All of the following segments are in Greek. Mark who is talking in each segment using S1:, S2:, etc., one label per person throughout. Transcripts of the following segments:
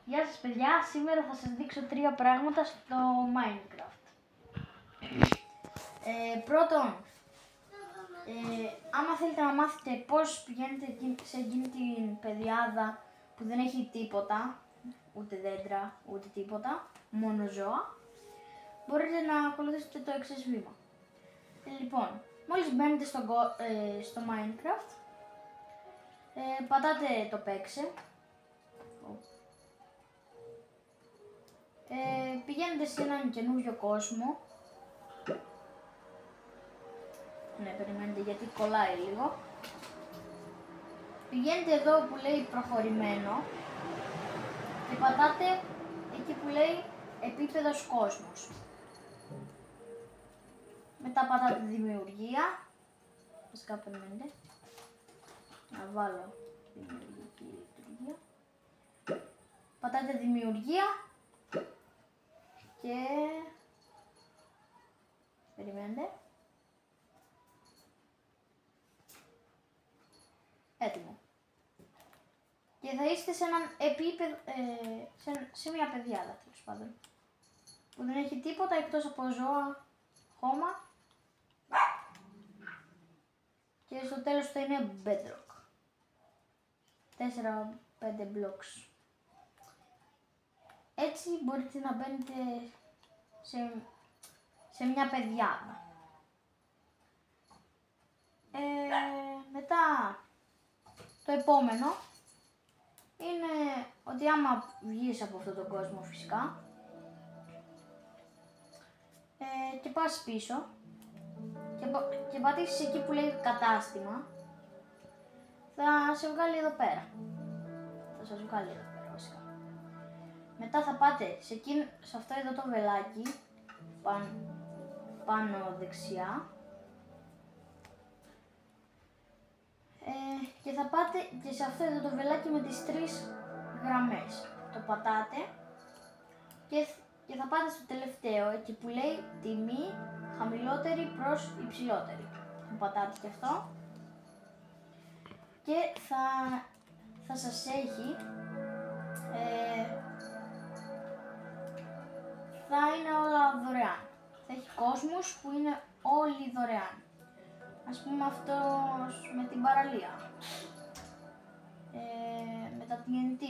S1: Γεια σας παιδιά, σήμερα θα σας δείξω 3 πράγματα στο Minecraft. Πρώτον, άμα θέλετε να μάθετε πώς πηγαίνετε σε εκείνη την πεδιάδα που δεν έχει τίποτα, ούτε δέντρα, ούτε τίποτα, μόνο ζώα, μπορείτε να ακολουθήσετε το εξής βήμα. Λοιπόν, μόλις μπαίνετε στο Minecraft, πατάτε το παίξε. Πηγαίνετε σε έναν καινούριο κόσμο. Ναι, περιμένετε γιατί κολλάει λίγο. Πηγαίνετε εδώ που λέει προχωρημένο και πατάτε εκεί που λέει επίπεδος κόσμος. Μετά πατάτε δημιουργία. Φυσικά περιμένετε. Να βάλω δημιουργική λειτουργία. Πατάτε δημιουργία. Και περιμένετε. Έτοιμο. Και θα είστε σε έναν επίπεδο, σε μια πεδιάδα τέλος πάντων, που δεν έχει τίποτα εκτός από ζώα, χώμα, και στο τέλος θα είναι bedrock. 4-5 blocks. Έτσι μπορείτε να μπαίνετε σε μια πεδιάδα. Μετά το επόμενο είναι ότι άμα βγεις από αυτόν τον κόσμο φυσικά και πας πίσω και πατήσεις εκεί που λέει κατάστημα, θα σε βγάλει εδώ πέρα. Θα σας βγάλει εδώ πέρα βασικά. Μετά θα πάτε σε αυτό εδώ το βελάκι πάνω δεξιά και θα πάτε και σε αυτό εδώ το βελάκι με τις 3 γραμμές. Το πατάτε και θα πάτε στο τελευταίο εκεί που λέει τιμή χαμηλότερη προς υψηλότερη. Το πατάτε και αυτό και θα σας έχει θα είναι όλα δωρεάν. Θα έχει κόσμους που είναι όλοι δωρεάν. Ας πούμε αυτός με την παραλία, με τα TNT,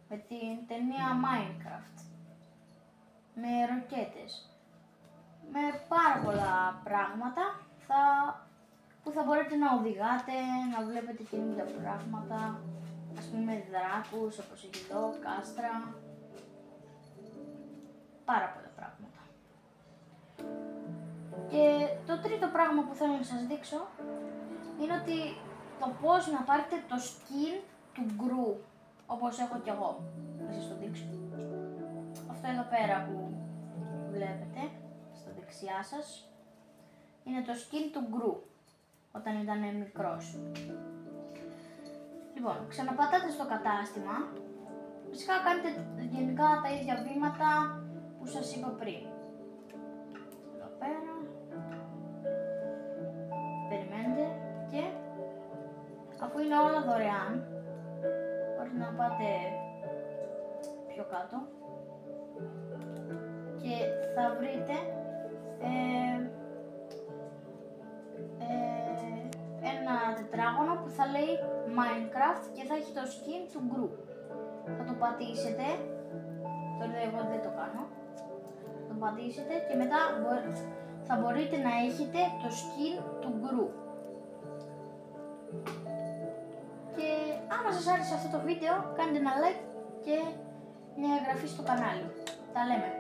S1: με την ταινία Minecraft, με ροκέτες, με πάρα πολλά πράγματα που θα μπορείτε να οδηγάτε, να βλέπετε καινούργια πράγματα, ας πούμε δράκους όπως έχει εδώ, κάστρα, πάρα πολλά πράγματα. Και το τρίτο πράγμα που θέλω να σας δείξω είναι ότι το πώς να πάρετε το skin του γκρου, όπως έχω κι εγώ. Να σας το δείξω. Αυτό εδώ πέρα που βλέπετε, στα δεξιά σας, είναι το skin του γκρου, όταν ήταν μικρός. Λοιπόν, ξαναπατάτε στο κατάστημα. Φυσικά κάνετε γενικά τα ίδια βήματα που σας είπα πριν. Εδώ πέρα. Περιμένετε και αφού είναι όλα δωρεάν, μπορείτε να πάτε πιο κάτω και θα βρείτε ένα τετράγωνο που θα λέει Minecraft και θα έχει το skin του γκρου. Θα το πατήσετε, τώρα εγώ δεν το κάνω, θα το πατήσετε και μετά θα μπορείτε να έχετε το skin του γκρου. Και άμα σας άρεσε αυτό το βίντεο, κάντε ένα like και μια εγγραφή στο κανάλι. Τα λέμε!